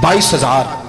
22,000।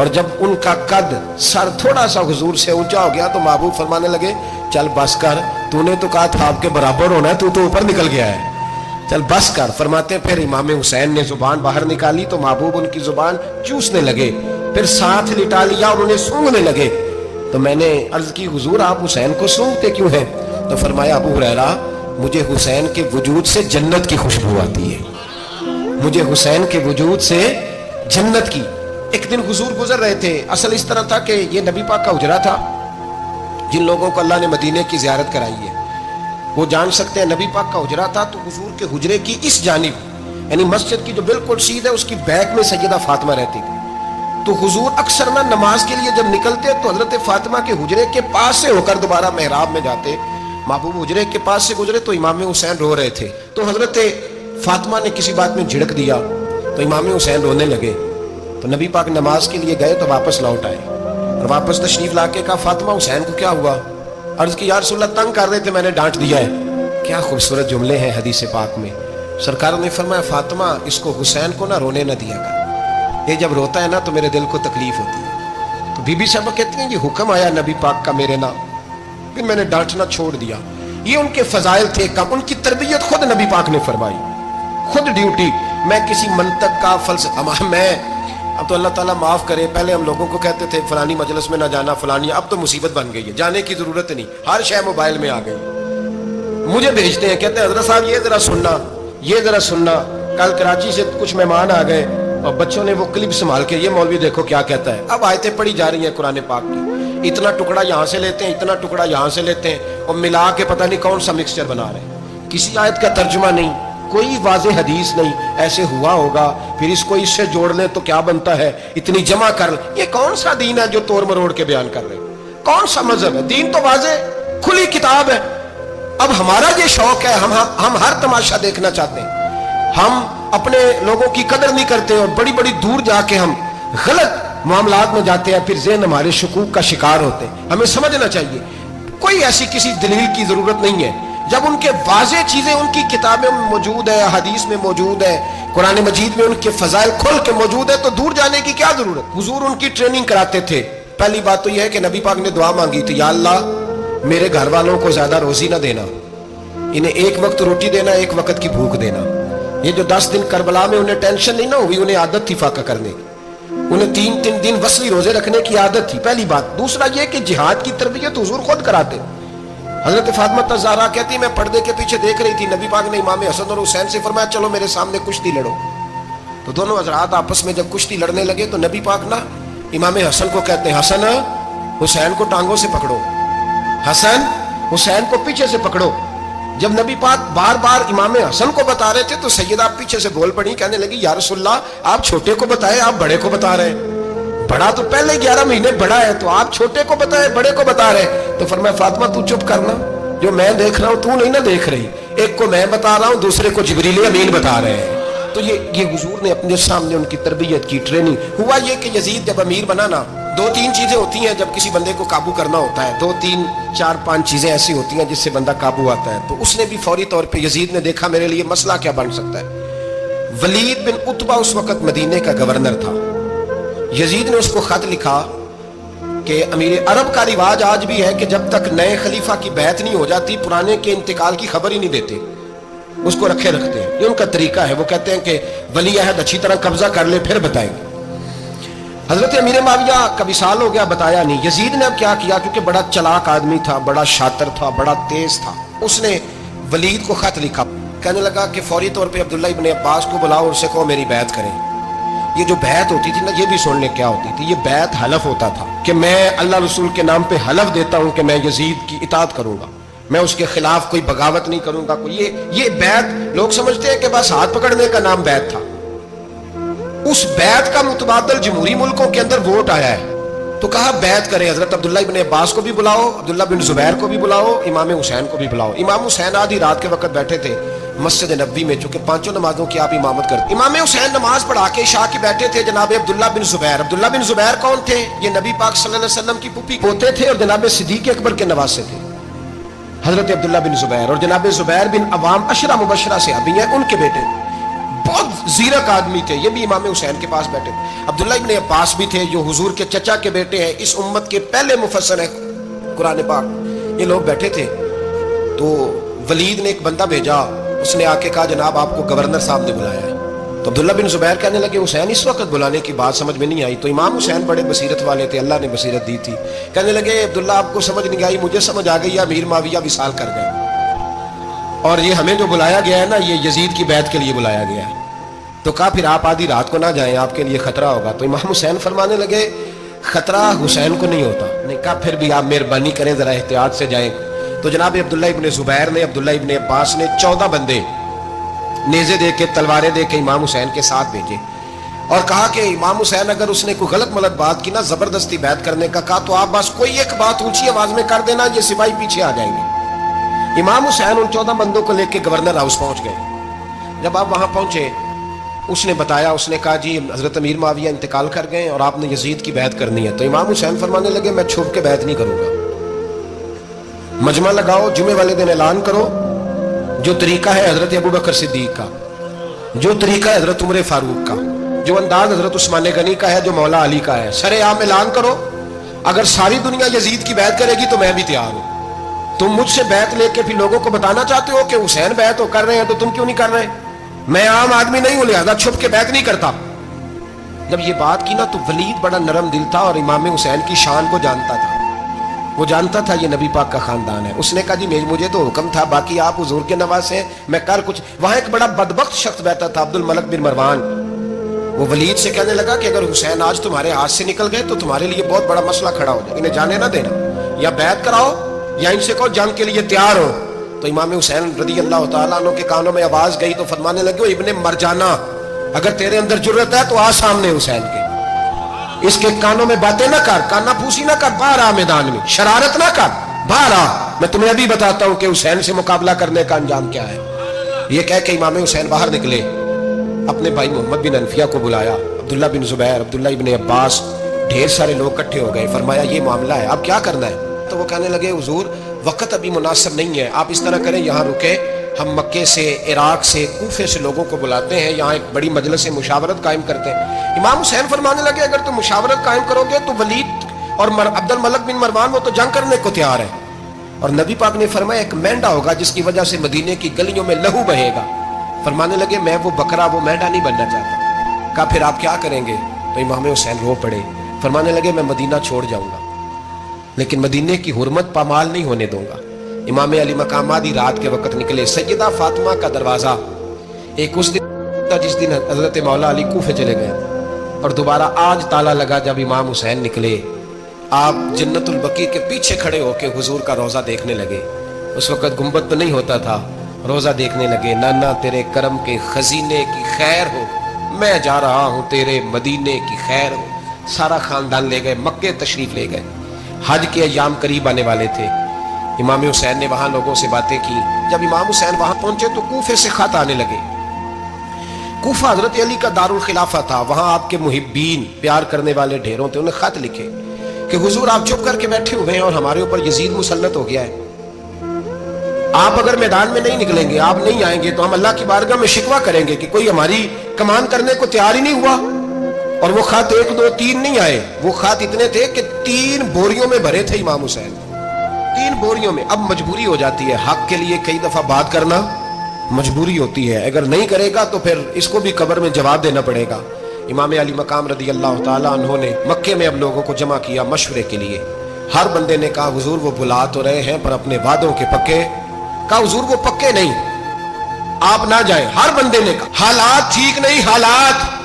اور جب ان کا قد سر تھوڑا سا حضور سے اونچا ہو گیا تو محبوب فرمانے لگے چل بس کر، تو نے تو کہا تھا آپ کے برابر ہونا ہے، تو اوپر نکل گیا ہے، چل بس کر۔ فرماتے ہیں پھر امام حسین نے زبان باہر نکالی تو محبوب ان کی زبان چوسنے لگے، پھر ساتھ لٹا لیا اور انہیں سونگھنے لگے۔ تو میں نے عرض کی حضور آپ حسین کو سونگھتے کیوں ہیں؟ تو فرمایا ابو ہریرہ مجھے حسین کے وجود سے جنت کی خوشبو آتی ہے، مجھے حسین کے وجود سے جنت کی۔ ایک دن حضور گزر رہے تھے، اصل اس طرح تھا کہ یہ نبی پاک کا حجرہ تھا، جن لوگوں کو اللہ نے مدینے کی زیارت کرائی ہے وہ جان سکتے ہیں نبی پاک کا حجرہ تھا۔ تو حضور کے حجرے کی اس جانب یعنی مسجد کی جو بالکل سیدھ ہے اس کی بیک میں سیدہ فاطمہ رہتی تھی۔ تو حضور اکثر نہ نماز کے لیے جب نکلتے تو حضرت فاطمہ کے حجرے کے پاس سے ہو کر دوبارہ محراب میں جاتے، محبوب حجرے کے پاس سے گزرے تو امام حسین رو رہے تھے، تو حضرت فاطمہ نے کسی بات میں جھڑک دیا تو امام حسین رونے لگے۔ تو نبی پاک نماز کے لیے گئے تو واپس لوٹ آئے اور واپس تشریف لا کے کہا فاطمہ حسین کو کیا ہوا؟ عرض کی یا رسول اللہ تنگ کر رہے تھے میں نے ڈانٹ دیا ہے۔ کیا خوبصورت جملے ہیں حدیث پاک میں، سرکار نے فرمایا فاطمہ اس کو حسین کو نہ رونے نہ دیا کر، یہ جب روتا ہے نا تو میرے دل کو تکلیف ہوتی ہے۔ تو بی بی صاحبہ کہتی ہیں یہ حکم آیا نبی پاک کا میرے نام، پھر میں نے ڈانٹنا چھوڑ دیا۔ یہ ان کے فضائل تھے کم، ان کی تربیت خود نبی پاک نے فرمائی، خود ڈیوٹی۔ میں کسی منطق کا فلسفہ میں اب تو اللہ تعالیٰ معاف کرے، پہلے ہم لوگوں کو کہتے تھے فلانی مجلس میں نہ جانا فلانی، اب تو مصیبت بن گئی ہے، جانے کی ضرورت نہیں، ہر شے موبائل میں آ گئی۔ مجھے بھیجتے ہیں کہتے ہیں حضرت صاحب یہ ذرا سننا، یہ ذرا سننا، کل کراچی سے کچھ مہمان آ گئے اور بچوں نے وہ کلپ سنبھال کے یہ مولوی دیکھو کیا کہتا ہے۔ اب آیتیں پڑھی جا رہی ہیں قرآن پاک کی، اتنا ٹکڑا یہاں سے لیتے ہیں، اتنا ٹکڑا یہاں سے لیتے ہیں اور ملا کے پتہ نہیں کون سا مکسچر بنا رہے ہیں، کسی آیت کا ترجمہ نہیں، کوئی واضح حدیث نہیں، ایسے ہوا ہوگا پھر اس کو اس سے جوڑ لیں تو کیا بنتا ہے، اتنی جمع کر لیں۔ یہ کون سا دین ہے جو توڑ مروڑ کے بیان کر رہے ہیں؟ کون سا مذہب ہے؟ دین تو واضح کھلی کتاب ہے۔ اب ہمارا یہ شوق ہے، ہم ہر تماشا دیکھنا چاہتے ہیں، ہم اپنے لوگوں کی قدر نہیں کرتے اور بڑی بڑی دور جا کے ہم غلط معاملات میں جاتے ہیں، پھر ذہن ہمارے شکوک کا شکار ہوتے ہیں۔ ہمیں سمجھنا چاہیے کوئی ایسی کسی دلیل کی ضرورت نہیں ہے، جب ان کے واضح چیزیں ان کی کتابیں میں موجود ہے، حدیث میں موجود ہے، قرآن مجید میں ان کے فضائل کھل کے موجود ہے، تو دور جانے کی کیا ضرورت؟ حضور ان کی ٹریننگ کراتے تھے۔ پہلی بات تو یہ ہے کہ نبی پاک نے دعا مانگی تھی، یا اللہ میرے گھر والوں کو زیادہ روزی نہ دینا، انہیں ایک وقت روٹی دینا، ایک وقت کی بھوک دینا۔ یہ جو 10 دن کربلا میں انہیں ٹینشن نہیں نہ ہوئی، انہیں عادت تھی فاقہ کرنے کی، انہیں 3 دن وصلی روزے رکھنے کی عادت تھی، پہلی بات۔ دوسرا یہ کہ جہاد کی تربیت حضور خود کراتے۔ حضرت فاطمہ الزہرا کہتی میں پردے کے پیچھے دیکھ رہی تھی، نبی پاک نے امام حسن اور حسین سے فرمایا چلو میرے سامنے کشتی لڑو۔ تو دونوں حضرات آپس میں جب کشتی لڑنے لگے تو نبی پاک نا امام حسن کو کہتے ہیں حسن حسین کو ٹانگوں سے پکڑو، حسن حسین کو پیچھے سے پکڑو۔ جب نبی پاک بار بار امام حسن کو بتا رہے تھے تو سیدہ پیچھے سے بول پڑی، کہنے لگی یا رسول اللہ آپ چھوٹے کو بتائے، آپ بڑے کو بتا رہے ہیں، بڑا تو پہلے 11 مہینے بڑا ہے، تو آپ چھوٹے کو بتائے بڑے کو بتا رہے۔ تو فرمایا فاطمہ تو چپ کرنا، جو میں دیکھ رہا ہوں تو نہیں نہ دیکھ رہی، ایک کو میں بتا رہا ہوں دوسرے کو جبریل امین بتا رہے ہیں۔ تو یہ حضور نے اپنے سامنے ان کی تربیت کی، ٹریننگ۔ ہوا یہ کہ یزید جب امیر بنا نا، 2-3 چیزیں ہوتی ہیں جب کسی بندے کو قابو کرنا ہوتا ہے، 2-3-4-5 چیزیں ایسی ہوتی ہیں جس سے بندہ قابو آتا ہے۔ تو اس نے بھی فوری طور پہ یزید نے دیکھا میرے لیے مسئلہ کیا بن سکتا ہے۔ ولید بن عتبہ اس وقت مدینے کا گورنر تھا، یزید نے اس کو خط لکھا کہ امیر عرب کا رواج آج بھی ہے کہ جب تک نئے خلیفہ کی بیعت نہیں ہو جاتی پرانے کے انتقال کی خبر ہی نہیں دیتے، اس کو رکھے رکھتے ہیں، یہ ان کا طریقہ ہے۔ وہ کہتے ہیں کہ ولی عہد اچھی طرح قبضہ کر لے پھر بتائیں گے۔ حضرت امیر معاویہ کا وصال ہو گیا، بتایا نہیں۔ یزید نے اب کیا کیا، کیونکہ بڑا چلاک آدمی تھا، بڑا شاطر تھا، بڑا تیز تھا، اس نے ولید کو خط لکھا، کہنے لگا کہ فوری طور پہ عبداللہ ابن عباس کو بلاؤ اور اسے کہو میری بیعت کریں۔ یہ جو بیعت ہوتی تھی نا، یہ بھی سن لیں کیا ہوتی تھی، یہ بیعت حلف ہوتا تھا کہ میں اللہ رسول کے نام پہ حلف دیتا ہوں کہ میں یزید کی اطاعت کروں گا، میں اس کے خلاف کوئی بغاوت نہیں کروں گا۔ یہ بیعت لوگ سمجھتے ہیں کہ بس ہاتھ پکڑنے کا نام بیعت تھا، اس بیعت کا متبادل جمہوری ملکوں کے اندر ووٹ آیا ہے، تو کہا بیعت کریں۔ حضرت عبداللہ ابن عباس کو بھی بلاؤ، عبداللہ بن زبیر کو بھی بلاؤ، امام حسین کو بھی بلاؤ۔ امام حسین آدھی رات کے وقت بیٹھے تھے مسجد نبوی میں، چونکہ 5 نمازوں کی آپ امامت کرتے۔ امام حسین نماز پڑھا کے عشاء کی بیٹھے تھے جناب عبداللہ بن زبیر۔ عبداللہ بن زبیر کون تھے؟ یہ نبی پاک صلی اللہ علیہ وسلم کی پھوپھی پوتے تھے اور جناب صدیق اکبر کے نواسے تھے، حضرت عبداللہ بن زبیر، اور جناب زبیر بن عوام 10 مبشرہ سے ابھی ہیں، ان کے بیٹے بہت زیرک آدمی تھے، یہ بھی امام حسین کے پاس بیٹھے تھے۔ عبداللہ ابن عباس بھی تھے جو حضور کے چچا کے بیٹے ہیں، اس امت کے پہلے مفسر ہیں قرآن پاک، یہ لوگ بیٹھے تھے۔ تو ولید نے ایک بندہ بھیجا، اس نے آ کے کہا جناب آپ کو گورنر صاحب نے بلایا ہے۔ تو عبداللہ بن زبیر کہنے لگے حسین اس وقت بلانے کی بات سمجھ میں نہیں آئی۔ تو امام حسین بڑے بصیرت والے تھے، اللہ نے بصیرت دی تھی، کہنے لگے عبداللہ آپ کو سمجھ نہیں آئی، مجھے سمجھ آ گئی، امیر معاویہ وصال کر گئے، اور یہ ہمیں جو بلایا گیا ہے نا یہ یزید کی بیعت کے لیے بلایا گیا ہے۔ تو کہا پھر آپ آدھی رات کو نہ جائیں، آپ کے لیے خطرہ ہوگا۔ تو امام حسین فرمانے لگے خطرہ حسین کو نہیں ہوتا۔ نے کہا پھر بھی آپ مہربانی کریں ذرا احتیاط سے جائیں۔ تو جناب عبداللہ ابن زبیر نے، عبداللہ ابن عباس نے 14 بندے نیزے دے کے تلواریں دے کے امام حسین کے ساتھ بھیجے، اور کہا کہ امام حسین اگر اس نے کوئی غلط ملت بات کی نا، زبردستی بیعت کرنے کا کہا، تو آپ بس کوئی ایک بات اونچی آواز میں کر دینا، یہ سپاہی پیچھے آ جائیں گے۔ امام حسین ان 14 بندوں کو لے کے گورنر ہاؤس پہنچ گئے۔ جب آپ وہاں پہنچے اس نے بتایا، اس نے کہا جی حضرت امیر معاویہ انتقال کر گئے اور آپ نے یزید کی بیعت کرنی ہے۔ تو امام حسین فرمانے لگے میں چھپ کے بیعت نہیں کروں گا، مجمع لگاؤ، جمعے والے دن اعلان کرو، جو طریقہ ہے حضرت ابوبکر صدیق کا، جو طریقہ ہے حضرت عمر فاروق کا، جو انداز حضرت عثمان غنی کا ہے، جو مولا علی کا ہے، سر عام اعلان کرو، اگر ساری دنیا یزید کی بیعت کرے گی تو میں بھی تیار ہوں۔ تم مجھ سے بیعت لے کے پھر لوگوں کو بتانا چاہتے ہو کہ حسین بیعت کر رہے ہیں تو تم کیوں نہیں کر رہے؟ میں عام آدمی نہیں ہوں، لہذا چھپ کے بیعت نہیں کرتا۔ جب یہ بات کی نا تو ولید بڑا نرم دل تھا اور امام حسین کی شان کو جانتا تھا، وہ جانتا تھا یہ نبی پاک کا خاندان ہے۔ اس نے کہا جی مجھے تو حکم تھا، باقی آپ حضور کے نواز ہیں، میں کر کچھ۔ وہاں ایک بڑا بدبخت شخص بیٹھا تھا عبد الملک بن مروان، وہ ولید سے کہنے لگا کہ اگر حسین آج تمہارے ہاتھ سے نکل گئے تو تمہارے لیے بہت بڑا مسئلہ کھڑا ہو جائے، انہیں جانے نہ دینا، یا بیعت کراؤ یا ان سے کہو جنگ کے لیے تیار ہو۔ تو امام حسین رضی اللہ تعالیٰ عنہ کے کانوں میں آواز گئی تو فرمانے لگے ابن مرجانہ، اگر تیرے اندر جرت ہے تو آ سامنے حسین کے، اس کے کانوں میں باتیں نہ کر، کانا پھوسی نہ کر، باہر آ میدان میں، شرارت نہ کر، باہر آ، میں تمہیں ابھی بتاتا ہوں کہ حسین سے مقابلہ کرنے کا انجام کیا ہے۔ یہ کہہ کے امام حسین باہر نکلے، اپنے بھائی محمد بن انفیہ کو بلایا، عبداللہ بن زبیر، عبداللہ ابن عباس، ڈھیر سارے لوگ اکٹھے ہو گئے۔ فرمایا یہ معاملہ ہے، اب کیا کرنا ہے؟ تو وہ کہنے لگے حضور وقت ابھی مناسب نہیں ہے، آپ اس طرح کریں یہاں رکے، ہم مکے سے، عراق سے، کوفے سے لوگوں کو بلاتے ہیں، یہاں ایک بڑی مجلس مشاورت قائم کرتے ہیں۔ امام حسین فرمانے لگے اگر تم مشاورت قائم کرو گے تو ولید اور عبد الملک بن مروان وہ تو جنگ کرنے کو تیار ہے، اور نبی پاک نے فرمایا ایک مینڈا ہوگا جس کی وجہ سے مدینے کی گلیوں میں لہو بہے گا۔ فرمانے لگے میں وہ بکرا، وہ مینڈا نہیں بننا چاہتا۔ کہا پھر آپ کیا کریں گے؟ تو امام حسین رو پڑے، فرمانے لگے میں مدینہ چھوڑ جاؤں گا لیکن مدینے کی حرمت پامال نہیں ہونے دوں گا۔ امام علی مقام آدھی رات کے وقت نکلے، سیدہ فاطمہ کا دروازہ ایک اس دن تھا جس دن حضرت مولا علی کوفے چلے گئے، اور دوبارہ آج تالا لگا جب امام حسین نکلے۔ آپ جنت البقیع کے پیچھے کھڑے ہو کے حضور کا روضہ دیکھنے لگے، اس وقت گنبد تو نہیں ہوتا تھا، روضہ دیکھنے لگے۔ نانا تیرے کرم کے خزینے کی خیر ہو، میں جا رہا ہوں تیرے مدینے کی خیر ہو۔ سارا خاندان لے گئے، مکے تشریف لے گئے، حج کے ایام قریب آنے والے تھے۔ امام حسین نے وہاں لوگوں سے باتیں کی۔ جب امام حسین وہاں پہنچے تو کوفے سے خط آنے لگے۔ کوفہ حضرت علی کا دارالخلافہ تھا، وہاں آپ کے محبین، پیار کرنے والے ڈھیروں تھے، انہیں خط لکھے کہ حضور آپ چپ کر کے بیٹھے ہوئے ہیں اور ہمارے اوپر یزید مسلط ہو گیا ہے، آپ اگر میدان میں نہیں نکلیں گے، آپ نہیں آئیں گے تو ہم اللہ کی بارگاہ میں شکوہ کریں گے کہ کوئی ہماری کمان کرنے کو تیار ہی نہیں ہوا۔ اور وہ خط 1 2 3 نہیں آئے، وہ خط اتنے تھے کہ 3 بوریوں میں بھرے تھے امام حسین، 3 بوریوں میں۔ اب مجبوری ہو جاتی ہے، حق کے لیے کئی دفعہ بات کرنا مجبوری ہوتی ہے، اگر نہیں کرے گا تو پھر اس کو بھی قبر میں جواب دینا پڑے گا۔ امام علی مقام رضی اللہ تعالیٰ عنہ نے مکے میں اب لوگوں کو جمع کیا مشورے کے لیے۔ ہر بندے نے کہا حضور وہ بلا تو رہے ہیں پر اپنے وعدوں کے پکے۔ کہا حضور وہ پکے نہیں، آپ نہ جائیں۔ ہر بندے نے کہا حالات ٹھیک نہیں، حالات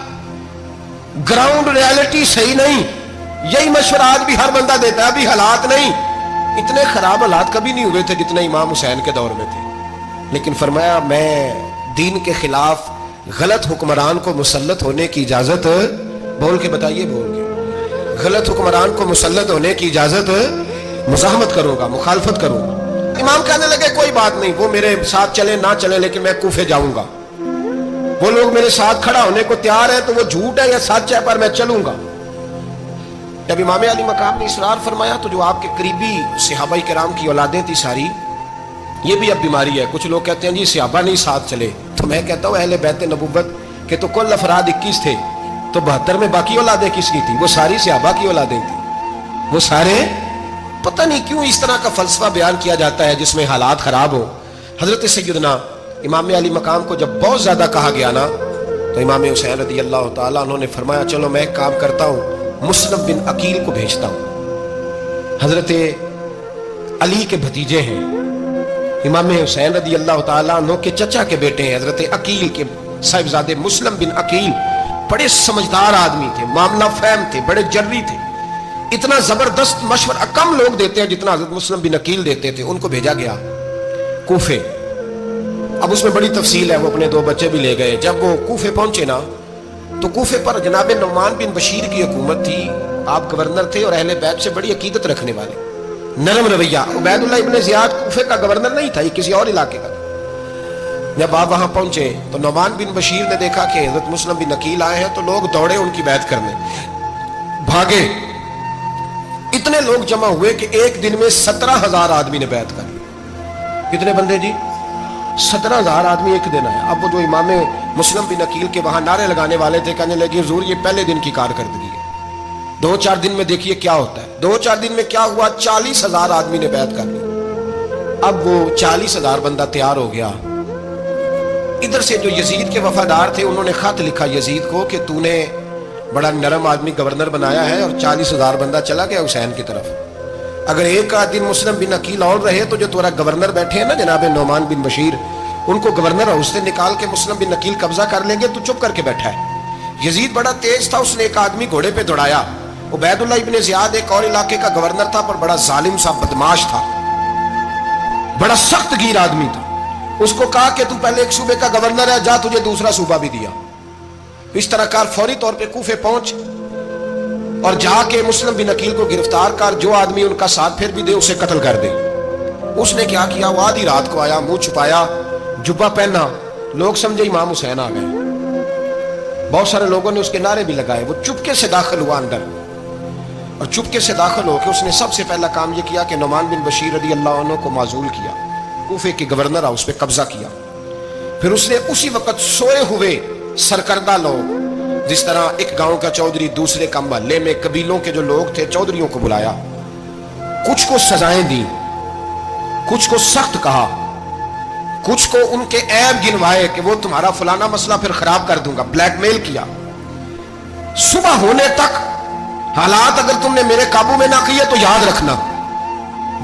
گراؤنڈ ریالٹی صحیح نہیں، یہی مشورہ آج بھی ہر بندہ دیتا ہے، ابھی حالات نہیں۔ اتنے خراب حالات کبھی نہیں ہوئے تھے جتنے امام حسین کے دور میں تھے، لیکن فرمایا میں دین کے خلاف غلط حکمران کو مسلط ہونے کی اجازت، بول کے بتائیے، بول کے، غلط حکمران کو مسلط ہونے کی اجازت، مزاحمت کروں گا، مخالفت کروں گا۔ امام کہنے لگے کوئی بات نہیں، وہ میرے ساتھ چلے نہ چلے لیکن میں کوفے جاؤں گا، وہ لوگ میرے ساتھ کھڑا ہونے کو تیار ہے تو وہ جھوٹ ہے یا سچ ہے پر میں چلوں گا۔ جب امام علی مقام نے اصرار فرمایا تو جو آپ کے قریبی صحابہ کرام کی اولادیں تھی ساری، یہ بھی اب بیماری ہے، کچھ لوگ کہتے ہیں جی صحابہ نہیں ساتھ چلے، تو میں کہتا ہوں اہل بیت نبوت کہ تو کل افراد 21 تھے تو 72 میں باقی اولادیں کس کی تھی؟ وہ ساری صحابہ کی اولادیں تھیں. وہ سارے پتہ نہیں کیوں اس طرح کا فلسفہ بیان کیا جاتا ہے جس میں حالات خراب ہو. حضرت سیدنا امام علی مقام کو جب بہت زیادہ کہا گیا نا تو امام حسین رضی اللہ تعالیٰ انہوں نے فرمایا چلو میں ایک کام کرتا ہوں, مسلم بن عقیل کو بھیجتا ہوں. حضرت علی کے بھتیجے ہیں, امام حسین رضی اللہ تعالیٰ عنہ کے چچا کے بیٹے ہیں حضرت عقیل کے صاحبزادے مسلم بن عقیل. بڑے سمجھدار آدمی تھے, معاملہ فہم تھے, بڑے جری تھے. اتنا زبردست مشورہ کم لوگ دیتے ہیں جتنا حضرت مسلم بن عقیل دیتے تھے. ان کو بھیجا گیا کوفے. اب اس میں بڑی تفصیل ہے, وہ اپنے 2 بچے بھی لے گئے. جب وہ کوفے پہنچے نا تو کوفے پر جناب نعمان بن بشیر کی حکومت تھی. آپ گورنر تھے اور اہل بیت سے بڑی عقیدت رکھنے والے, نرم رویہ. عبید اللہ ابن زیاد کوفے کا گورنر نہیں تھا, یہ کسی اور علاقے کا. جب آپ وہاں پہنچے تو نعمان بن بشیر نے دیکھا کہ حضرت مسلم بن عقیل آئے ہیں تو لوگ دوڑے ان کی بیعت کرنے, بھاگے. اتنے لوگ جمع ہوئے کہ ایک دن میں 17,000 آدمی نے بیعت کر لی. کتنے بندے جی؟ 17,000 آدمی ایک دن آئے. اب وہ جو امام مسلم بن عقیل کے وہاں نعرے لگانے والے تھے کہنے لگے حضور یہ پہلے دن کی کارکردگی ہے, 2-4 دن میں دیکھیے کیا ہوتا ہے. 2-4 دن میں کیا ہوا, 40,000 آدمی نے بیعت کر لی. اب وہ 40,000 بندہ تیار ہو گیا. ادھر سے جو یزید کے وفادار تھے انہوں نے خط لکھا یزید کو کہ تو نے بڑا نرم آدمی گورنر بنایا ہے اور 40,000 بندہ چلا گیا حسین کی طرف. اگر ایک آدھ دن مسلم بن عقیل اور رہے تو جو تورا گورنر بیٹھے ہیں نا جناب نعمان بن بشیر, ان کو گورنر ہاؤس سے نکال کے مسلم بن عقیل قبضہ کر لیں گے. تو چپ کر کے بیٹھا ہے. یزید بڑا تیز تھا, اس نے ایک آدمی گھوڑے پہ دوڑایا. عبید اللہ ابن زیاد ایک اور علاقے کا گورنر تھا پر بڑا ظالم سا بدماش تھا, بڑا سخت گیر آدمی تھا. اس کو کہا کہ تو پہلے ایک صوبے کا گورنر ہے, جا تجھے دوسرا صوبہ بھی دیا. اس طرح کار فوری طور پہ کوفے پہنچ اور جا کے مسلم بن عقیل کو گرفتار کر, جو آدمی ان کا ساتھ پھر بھی دے اسے قتل کر دے. اس نے کیا کیا, وہ آدھی رات کو آیا, منہ چھپایا, جبہ پہنا, لوگ سمجھے امام حسین آ گئے. بہت سارے لوگوں نے اس کے نعرے بھی لگائے. وہ چپکے سے داخل ہوا اندر اور چپکے سے داخل ہو کے اس نے سب سے پہلا کام یہ کیا کہ نعمان بن بشیر رضی اللہ عنہ کو معزول کیا, کوفے کے گورنر ہاؤس پہ قبضہ کیا. پھر اس نے اسی وقت سوئے ہوئے سرکردہ لوگ, جس طرح ایک گاؤں کا چودھری دوسرے کا محلے میں قبیلوں کے جو لوگ تھے چودھریوں کو بلایا, کچھ کو سزائیں دی, کچھ کو سخت کہا, کچھ کو ان کے عیب گنوائے کہ وہ تمہارا فلانا مسئلہ پھر خراب کر دوں گا, بلیک میل کیا. صبح ہونے تک حالات اگر تم نے میرے قابو میں نہ کیے تو یاد رکھنا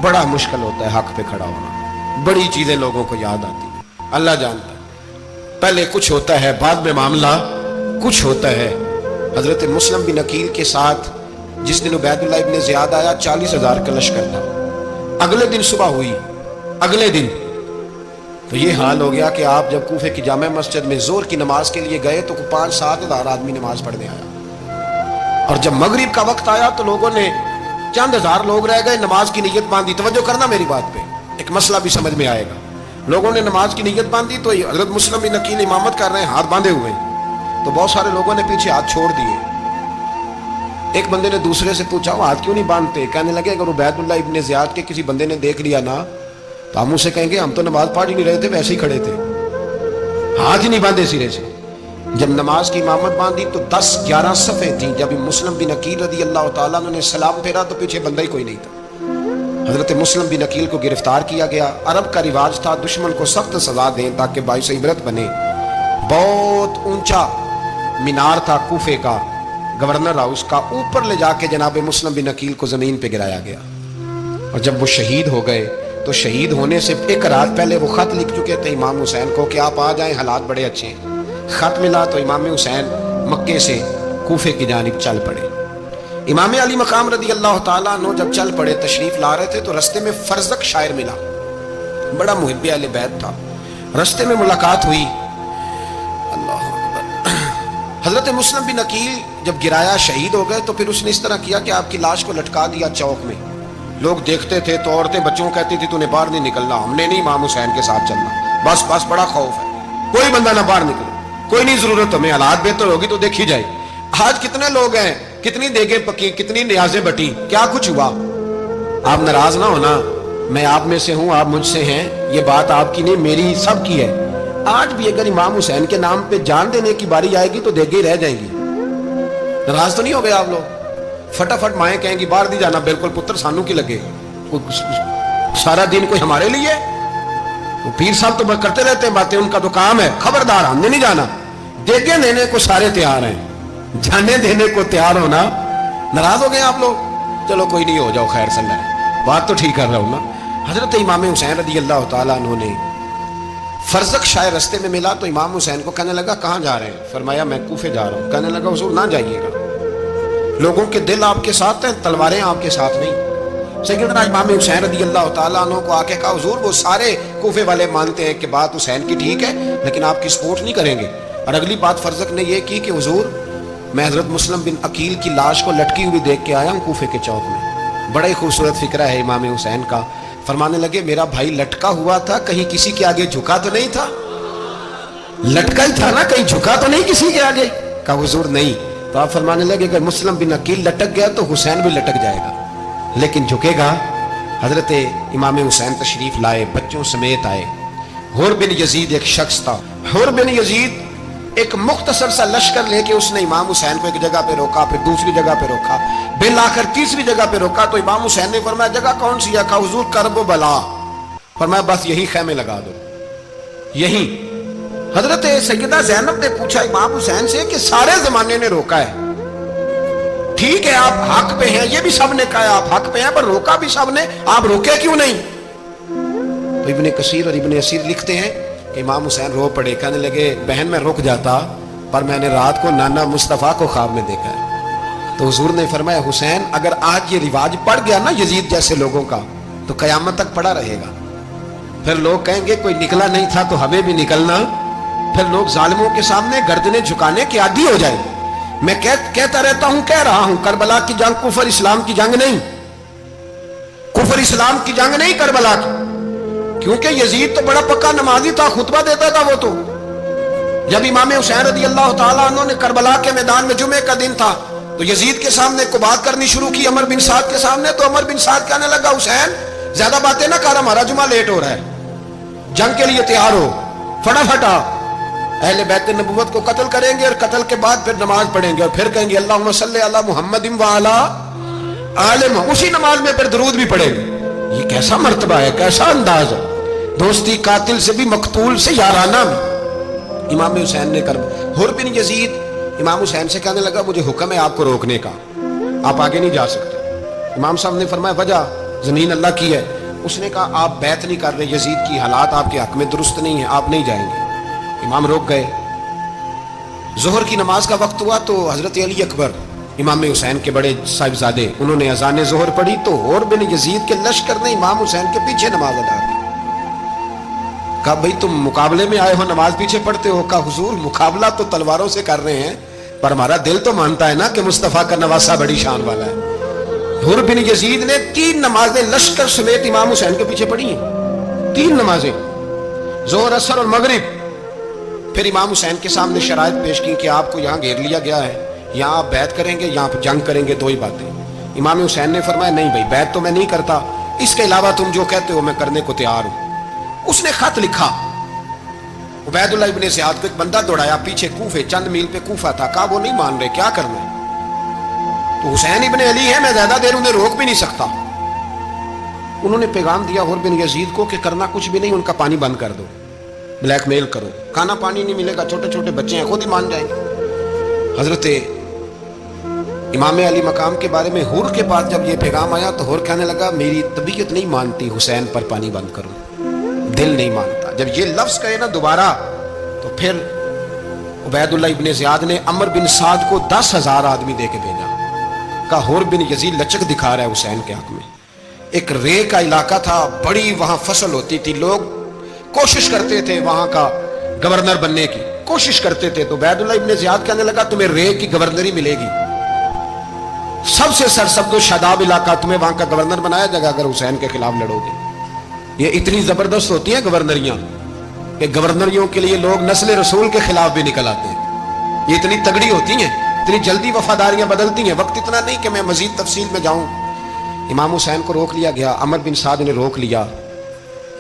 بڑا مشکل ہوتا ہے حق پہ کھڑا ہونا. بڑی چیزیں لوگوں کو یاد آتی ہیں, اللہ جانتا ہے. پہلے کچھ ہوتا ہے, بعد میں معاملہ کچھ ہوتا ہے. حضرت مسلم بن عقیل کے ساتھ جس دن عبید اللہ ابن زیاد آیا 40,000 کا لشکر تھا. اگلے دن صبح ہوئی, اگلے دن تو یہ حال ہو گیا کہ آپ جب کوفے کی جامع مسجد میں زور کی نماز کے لیے گئے تو 5-7 ہزار آدمی نماز پڑھنے آیا. اور جب مغرب کا وقت آیا تو لوگوں نے چند ہزار لوگ رہ گئے, نماز کی نیت باندھی. توجہ کرنا میری بات پہ, ایک مسئلہ بھی سمجھ میں آئے گا. لوگوں نے نماز کی نیت باندھی تو حضرت مسلم بن عقیل امامت کر رہے ہیں, ہاتھ باندھے ہوئے, تو بہت سارے لوگوں نے پیچھے ہاتھ چھوڑ دیے. ایک بندے نے دوسرے سے پوچھا وہ ہاتھ کیوں نہیں باندھتے؟ کہنے لگے اگر عبید اللہ ابن زیاد کے کسی بندے نے دیکھ لیا نا تو ہم اسے کہیں گے ہم تو نماز پڑھ ہی نہیں رہے تھے, ویسے ہی کھڑے تھے, ہاتھ ہی نہیں باندھے سرے سے. جب نماز کی امامت باندھی تو 10-11 صفیں تھیں. جب مسلم بن عقیل رضی اللہ تعالیٰ نے سلام پھیرا تو پیچھے بندہ ہی کوئی نہیں تھا. حضرت مسلم بن عقیل کو گرفتار کیا گیا. عرب کا رواج تھا دشمن کو سخت سزا دیں تاکہ باعث عبرت بنے. بہت اونچا مینار تھا کوفے کا گورنر ہاؤس کا, اوپر لے جا کے جناب مسلم بن عقیل کو زمین پہ گرایا گیا. اور جب وہ شہید ہو گئے تو شہید ہونے سے ایک رات پہلے وہ خط لکھ چکے تھے امام حسین کو کہ آپ آ جائیں, حالات بڑے اچھے ہیں. خط ملا تو امام حسین مکے سے کوفے کی جانب چل پڑے. امام علی مقام رضی اللہ تعالیٰ عنہ جب چل پڑے تشریف لا رہے تھے تو رستے میں فرزق شاعر ملا, بڑا محب اہل بیت تھا. رستے میں ملاقات ہوئی. اللہ اکبر. حضرت مسلم بن عقیل جب گرایا شہید ہو گئے تو پھر اس نے اس طرح کیا کہ آپ کی لاش کو لٹکا دیا چوک میں. لوگ دیکھتے تھے تو عورتیں بچوں کہتی تھی تو نے باہر نہیں نکلنا, ہم نے نہیں امام حسین کے ساتھ چلنا, بس بس بڑا خوف ہے, کوئی بندہ نہ باہر نکلے, کوئی نہیں ضرورت ہمیں, حالات بہتر ہوگی تو دیکھی جائے. آج کتنے لوگ ہیں, کتنی دیگیں پکی, کتنی نیازیں بٹی, کیا کچھ ہوا. آپ ناراض نہ ہونا, میں آپ میں سے ہوں, آپ مجھ سے ہیں, یہ بات آپ کی نہیں میری سب کی ہے. آج بھی اگر امام حسین کے نام پہ جان دینے کی باری آئے گی تو دیگے ہی رہ جائیں گی. ناراض تو نہیں ہو گئے آپ لوگ؟ فٹافٹ مائیں کہیں گی باہر نہیں جانا، بالکل پتر سانو کی لگے، سارا دن کوئی ہمارے لیے. پیر صاحب تو کرتے رہتے ہیں باتیں، ان کا تو کام ہے. خبردار، ہم نے نہیں جانا. دیگے دینے کو سارے تیار ہیں، جانے دینے کو تیار ہونا. ناراض ہو گئے آپ لوگ؟ چلو کوئی نہیں، ہو جاؤ خیر صلی اللہ، بات تو ٹھیک کر رہا ہوں نا. حضرت امام حسین رضی اللہ تعالیٰ عنہ نے فرزق شاہ رستے میں ملا تو امام حسین کو کہنے لگا کہاں جا رہے ہیں؟ فرمایا میں کوفے جا رہا ہوں. کہنے لگا حضور نہ جائیے گا، لوگوں کے دل آپ کے ساتھ ہیں، تلواریں آپ کے ساتھ نہیں. سیدنا امام حسین رضی اللہ تعالیٰ عنہ کو آ کے کہا حضور وہ سارے کوفے والے مانتے ہیں کہ بات حسین کی ٹھیک ہے لیکن آپ کی سپورٹ نہیں کریں گے. اور اگلی بات فرزق نے یہ کی کہ حضور میں حضرت مسلم بن عقیل کی لاش کو لٹکی ہوئی دیکھ کے آیا ہوں کوفے کے چوک میں. بڑا ہی خوبصورت فکرہ ہے امام حسین کا. فرمانے لگے میرا بھائی لٹکا ہوا تھا، کہیں کسی کے آگے جھکا تو نہیں تھا؟ لٹکا ہی تھا نا، کہیں جھکا تو نہیں کسی کے آگے؟ کہا حضور نہیں. تو آپ فرمانے لگے اگر مسلم بن عقیل لٹک گیا تو حسین بھی لٹک جائے گا لیکن جھکے گا. حضرت امام حسین تشریف لائے، بچوں سمیت آئے. حور بن یزید ایک شخص تھا. حور بن یزید ایک مختصر سا لشکر لے کے اس نے امام حسین کو ایک جگہ پہ روکا، پھر دوسری جگہ پہ روکا، بالآخر تیسری جگہ پہ روکا. تو امام حسین نے فرمایا جگہ کون سی ہے؟ کہا حضور کرب و بلا. فرمایا بس یہی خیمے لگا دو، یہی. حضرت سیدہ زینب نے پوچھا امام حسین سے کہ سارے زمانے نے روکا ہے، ٹھیک ہے آپ حق پہ ہیں، یہ بھی سب نے کہا آپ حق پہ ہیں، پر روکا بھی سب نے، آپ روکے کیوں نہیں؟ تو ابن کثیر اور ابن اسیر لکھتے ہیں کہ امام حسین رو پڑے. کہنے لگے بہن میں رک جاتا پر میں نے رات کو نانا مصطفیٰ کو خواب میں دیکھا ہے. تو حضور نے فرمایا حسین اگر آج یہ رواج پڑ گیا نا یزید جیسے لوگوں کا تو قیامت تک پڑا رہے گا. پھر لوگ کہیں گے کوئی نکلا نہیں تھا تو ہمیں بھی نکلنا. پھر لوگ ظالموں کے سامنے گردنیں جھکانے کے عادی ہو جائیں. میں کہتا رہتا ہوں، کہہ رہا ہوں، کربلا کی جنگ کفر اسلام کی جنگ نہیں، کفر اسلام کی جنگ نہیں کربلا کی. کیونکہ یزید تو بڑا پکا نمازی تھا، خطبہ دیتا تھا. وہ تو جب امام حسین رضی اللہ تعالیٰ عنہ نے کربلا کے میدان میں جمعے کا دن تھا تو یزید کے سامنے کو بات کرنی شروع کی عمر بن سعد کے سامنے. تو عمر بن سعد کہنے لگا حسین زیادہ باتیں نہ کر، ہمارا جمعہ لیٹ ہو رہا ہے، جنگ کے لیے تیار ہو، فٹافٹ آ. اہل بیت نبوت کو قتل کریں گے اور قتل کے بعد پھر نماز پڑھیں گے اور پھر کہیں گے اللہم صلی علی محمد وعلی آل محمد. اسی نماز میں پھر درود بھی پڑھیں گے. یہ کیسا مرتبہ ہے، کیسا انداز ہے. دوستی قاتل سے بھی مقتول سے یارانہ میں. امام حسین نے کر. حر بن یزید امام حسین سے کہنے لگا مجھے حکم ہے آپ کو روکنے کا، آپ آگے نہیں جا سکتے. امام صاحب نے فرمایا وجہ زمین اللہ کی ہے. اس نے کہا آپ بیعت نہیں کر رہے، یزید کی حالات آپ کے حق میں درست نہیں ہیں، آپ نہیں جائیں گے. امام روک گئے. ظہر کی نماز کا وقت ہوا تو حضرت علی اکبر امام حسین کے بڑے صاحبزادے انہوں نے اذان ظہر پڑھی تو حور بن یزید کے لشکر نے امام حسین کے پیچھے نماز ادا کی. کہا بھئی تم مقابلے میں آئے ہو نماز پیچھے پڑھتے ہو؟ کہا حضور مقابلہ تو تلواروں سے کر رہے ہیں پر ہمارا دل تو مانتا ہے نا کہ مصطفیٰ کا نواسہ بڑی شان والا ہے. حر بن یزید نے 3 نمازیں لشکر سمیت امام حسین کے پیچھے پڑھی ہیں، 3 نمازیں، ظہر اثر اور مغرب. پھر امام حسین کے سامنے شرائط پیش کی کہ آپ کو یہاں گھیر لیا گیا ہے، یہاں آپ بیعت کریں گے، یہاں جنگ کریں گے، 2 ہی باتیں. امام حسین نے فرمایا نہیں بھائی بیعت تو میں نہیں کرتا، اس کے علاوہ تم جو کہتے ہو میں کرنے کو تیار ہوں. اس نے خط لکھا عبید اللہ ابن زیاد کو، ایک بندہ دوڑایا پیچھے کوفے، چند میل پہ کوفہ تھا. کہا وہ نہیں مان رہے، کیا کرنا ہے؟ تو حسین ابن علی ہے، میں زیادہ دیر انہیں روک بھی نہیں سکتا. انہوں نے پیغام دیا حر بن یزید کو کہ کرنا کچھ بھی نہیں، ان کا پانی بند کر دو، بلیک میل کرو، کھانا پانی نہیں ملے گا، چھوٹے چھوٹے بچے ہیں خود ہی مان جائیں گے. حضرت امام علی مقام کے بارے میں حر کے پاس جب یہ پیغام آیا تو حر کہنے لگا میری طبیعت نہیں مانتی حسین پر پانی بند کروں، دل نہیں مانتا. جب یہ لفظ کہے نا دوبارہ تو پھر عبید اللہ ابن زیاد نے عمر بن سعد کو 10,000 آدمی دے کے بھیجا. کہا حر بن یزید لچک دکھا رہا ہے حسین کے حق میں. ایک رے کا علاقہ تھا، بڑی وہاں فصل ہوتی تھی، لوگ کوشش کرتے تھے وہاں کا گورنر بننے کی، کوشش کرتے تھے. تو عبید اللہ ابن زیاد کہنے لگا تمہیں رے کی گورنری ملے گی، سب سے سرسبز و شاداب علاقہ، تمہیں وہاں کا گورنر بنایا جائے گا اگر حسین کے خلاف لڑو گے. یہ اتنی زبردست ہوتی ہیں گورنریاں کہ گورنریوں کے لیے لوگ نسل رسول کے خلاف بھی نکل آتے ہیں. یہ اتنی تگڑی ہوتی ہیں، اتنی جلدی وفاداریاں بدلتی ہیں. وقت اتنا نہیں کہ میں مزید تفصیل میں جاؤں. امام حسین کو روک لیا گیا، عمر بن سعد نے روک لیا.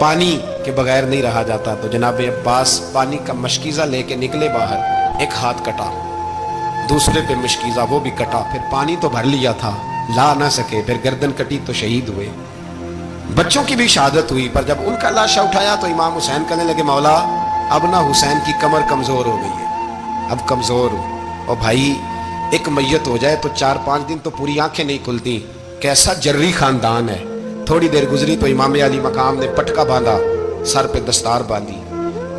پانی کے بغیر نہیں رہا جاتا، تو جناب عباس پانی کا مشکیزہ لے کے نکلے باہر، ایک ہاتھ کٹا، دوسرے پہ مشکیزہ وہ بھی کٹا، پھر پانی تو بھر لیا تھا لا نہ سکے، پھر گردن کٹی تو شہید ہوئے۔ بچوں کی بھی شہادت ہوئی، پر جب ان کا لاشا اٹھایا تو امام حسین کہنے لگے مولا اب نہ حسین کی کمر کمزور ہو گئی ہے، اب کمزور ہو، اور بھائی ایک میت ہو جائے تو 4-5 دن تو پوری آنکھیں نہیں کھلتی، کیسا جری خاندان ہے۔ تھوڑی دیر گزری تو امام علی مقام نے پٹکا باندھا، سر پہ دستار باندھی،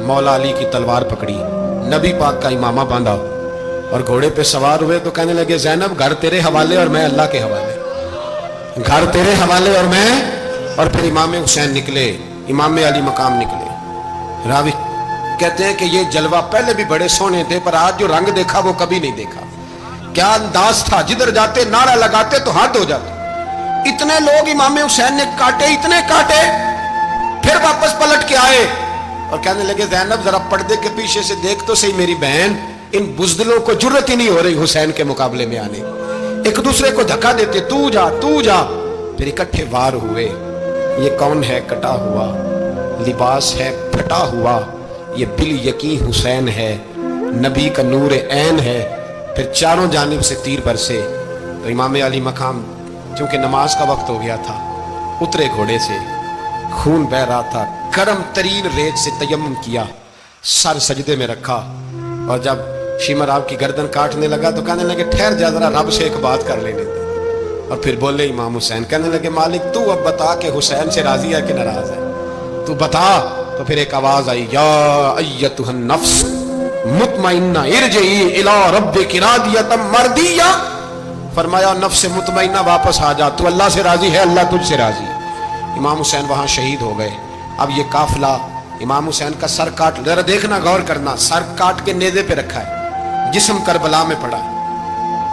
مولا علی کی تلوار پکڑی، نبی پاک کا امامہ باندھا اور گھوڑے پہ سوار ہوئے تو کہنے لگے زینب گھر تیرے حوالے اور میں اللہ کے حوالے، گھر تیرے حوالے اور میں، اور پھر امام حسین نکلے، امام علی مقام نکلے۔ راوی کہتے ہیں کہ یہ جلوہ پہلے بھی بڑے سونے تھے، پر آج جو رنگ دیکھا وہ کبھی نہیں دیکھا۔ کیا انداز تھا، جدھر جاتے نعرہ لگاتے تو ہاتھ ہو جاتے۔ اتنے لوگ امام حسین نے کاٹے، اتنے کاٹے، پھر واپس پلٹ کے آئے اور کہنے لگے زینب ذرا پردے کے پیچھے سے دیکھ تو صحیح میری بہن، ان بزدلوں کو جرت ہی نہیں ہو رہی حسین کے مقابلے میں آنے، ایک دوسرے کو دھکا دیتے، تو جا تو جا، پھر اکٹھے وار ہوئے۔ یہ کون ہے کٹا ہوا، لباس ہے پھٹا ہوا، یہ بال یقین حسین ہے، نبی کا نور عین ہے۔ پھر چاروں جانب سے تیر برسے تو امام علی مقام چونکہ نماز کا وقت ہو گیا تھا، اترے گھوڑے سے، خون بہ رہا تھا، گرم ترین ریت سے تیمم کیا، سر سجدے میں رکھا، اور جب شیمر آپ کی گردن کاٹنے لگا تو کہنے لگے ٹھہر جا ذرا رب سے ایک بات کر لینے دے، اور پھر بولے امام حسین، کہنے لگے مالک تو اب بتا کہ حسین سے راضی ہے کہ ناراض ہے، تو بتا۔ تو پھر ایک آواز آئی، یا ایتھا النفس مطمئنہ ارجعی الی ربک راضیۃ مرضیہ، فرمایا نفس مطمئنہ واپس آ جا، تو اللہ سے راضی ہے، اللہ تجھ سے راضی ہے۔ امام حسین وہاں شہید ہو گئے۔ اب یہ قافلہ امام حسین کا سر کاٹ، ذرا دیکھنا غور کرنا، سر کاٹ کے نیزے پہ رکھا ہے، جسم کربلا میں پڑا ہے،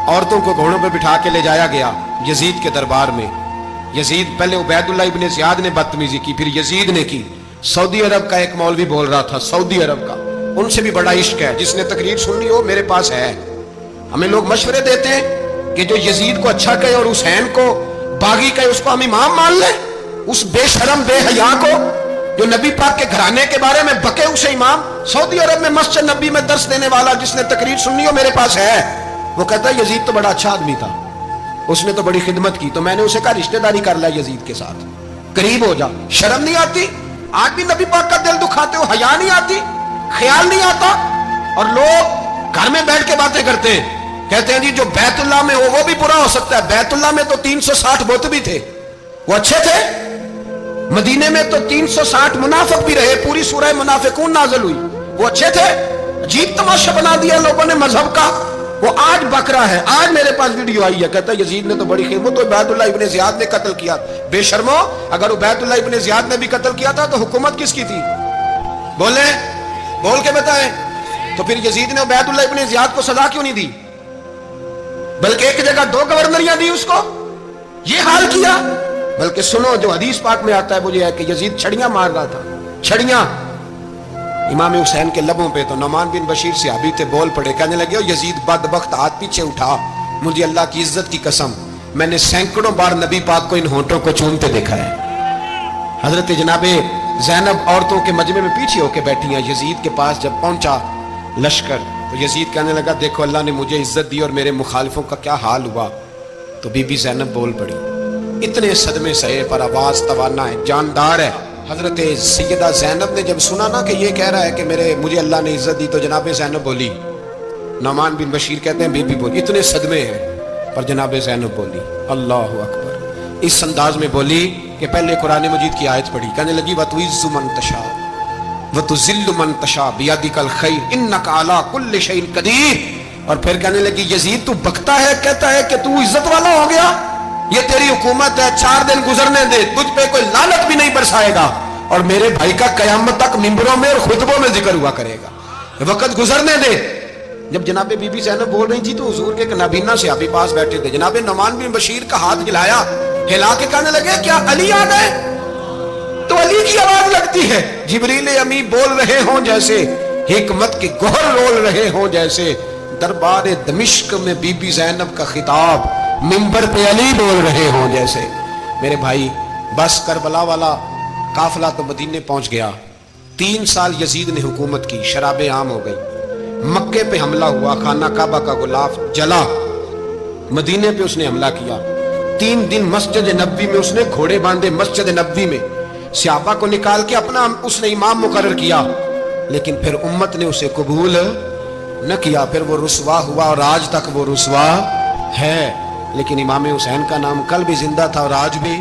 عورتوں کو گھوڑوں پہ بٹھا کے لے جایا گیا یزید کے دربار میں۔ یزید پہلے عبید اللہ ابن زیاد نے بدتمیزی کی، پھر یزید نے کی۔ سعودی عرب کا ایک مولوی بول رہا تھا، سعودی عرب کا، ان سے بھی بڑا عشق ہے، جس نے تقریر سننی ہو میرے پاس ہے۔ ہمیں لوگ مشورے دیتے ہیں کہ جو یزید کو اچھا کہے اور حسین کو باغی کہے اس کو ہم امام مان لیں، اس بے شرم بے حیا کو جو نبی پاک کے گھرانے کے بارے میں بکے اسے امام۔ سعودی عرب میں مسجد نبی میں درس دینے والا جس نے تقریر سننی ہو میرے پاس ہے، وہ کہتا ہے یزید تو بڑا اچھا آدمی تھا، اس نے تو بڑی خدمت کی، تو میں نے اسے کہا رشتہ داری کر لیا یزید کے ساتھ، قریب ہو جا۔ شرم نہیں آتی؟ آج بھی نبی پاک کا دل دکھاتے ہو، حیا نہیں آتی، خیال نہیں آتا؟ اور لوگ گھر میں بیٹھ کے باتیں کرتے ہیں، کہتے ہیں جی جو بیت اللہ میں ہو وہ بھی برا ہو سکتا ہے۔ بیت اللہ میں تو 360 بت بھی تھے، وہ اچھے تھے۔ مدینے میں تو 360 منافق بھی رہے، پوری سورہ منافقون نازل ہوئی، وہ اچھے تھے۔ عجیب تماشا بنا دیا لوگوں نے مذہب کا۔ وہ آج بک رہا ہے، آج میرے پاس ویڈیو آئی ہے، کہتا ہے یزید نے تو بڑی خدمت، تو عبید اللہ ابن زیاد نے قتل کیا۔ بے شرمو، اگر عبید اللہ ابن زیاد نے بھی قتل کیا تھا تو حکومت کس کی تھی؟ بولیں، بول کے بتائیں۔ تو پھر یزید نے عبید اللہ ابن زیاد کو سزا کیوں نہیں دی، بلکہ ایک جگہ 2 گورنریاں دی اس کو؟ یہ حال کیا۔ بلکہ سنو جو حدیث پاک میں آتا ہے وہ یہ ہے کہ یزید چھڑیاں مار رہا تھا، چھڑیاں امام حسین کے لبوں پہ، تو نعمان بن بشیر صحابی تھے، بول پڑے، کہنے لگے او یزید بدبخت، ہاتھ پیچھے اٹھا، مجھے اللہ کی عزت کی قسم میں نے سینکڑوں بار نبی پاک کو ان ہونٹوں کو چومتے دیکھا ہے۔ حضرت جناب زینب عورتوں کے مجمع میں پیچھے ہو کے بیٹھی ہیں، یزید کے پاس جب پہنچا لشکر تو یزید کہنے لگا دیکھو اللہ نے مجھے عزت دی اور میرے مخالفوں کا کیا حال ہوا۔ تو بی بی زینب بول پڑی، اتنے صدمے سہے پر آواز توانا ہے، جاندار ہے۔ حضرت سیدہ زینب نے جب سنا نا کہ یہ کہہ رہا ہے کہ مجھے اللہ نے عزت دی، تو جناب زینب بولی، نعمان بن بشیر کہتے ہیں بی بی بولی، اتنے صدمے ہیں پر جناب زینب بولی اللہ اکبر، اس انداز میں بولی کہ پہلے قرآن مجید کی آیت پڑھی، کہنے لگی وَتُعِزُّ مَن تَشَاءُ وَتُذِلُّ مَن تَشَاءُ بِيَدِكَ الْخَيْرُ إِنَّكَ عَلَىٰ كُلِّ شَيْءٍ قَدِيرٌ۔ اور پھر کہنے لگی یزید تو بکتا ہے، کہتا ہے کہ تو عزت والا ہو گیا، یہ تیری حکومت ہے، 4 دن گزرنے دے، تجھ پہ کوئی لعنت بھی نہیں برسائے گا، اور میرے بھائی کا قیامت تک ممبروں میں اور خطبوں میں ذکر ہوا کرے گا، وقت گزرنے دے۔ جب جناب بی بی زینب بول رہی تھی تو حضور کے نابینا صحابی پاس بیٹھے تھے، جناب نعمان بن بشیر کا ہاتھ ہلایا، ہلا کے کہنے لگے کیا علی آ گئے؟ تو علی کی آواز لگتی ہے، جبریل امی بول رہے ہوں جیسے، حکمت کے گوہر رول رہے ہوں جیسے، دربار دمشق میں بی بی زینب کا خطاب، منبر پہ علی بول رہے ہوں جیسے۔ میرے بھائی بس کربلا والا قافلہ تو مدینے پہنچ گیا. 3 سال یزید نے حکومت کی, شرابیں عام ہو گئی. مکے پہ حملہ ہوا, خانہ کعبہ کا غلاف جلا. مدینے پہ اس نے حملہ کیا. 3 دن مسجد نبوی میں اس نے گھوڑے باندھے. مسجد نبوی میں صحابہ کو نکال کے اپنا اس نے امام مقرر کیا, لیکن پھر امت نے اسے قبول نہ کیا. پھر وہ رسوا ہوا اور آج تک وہ رسوا ہے. لیکن امام حسین کا نام کل بھی زندہ تھا اور آج بھی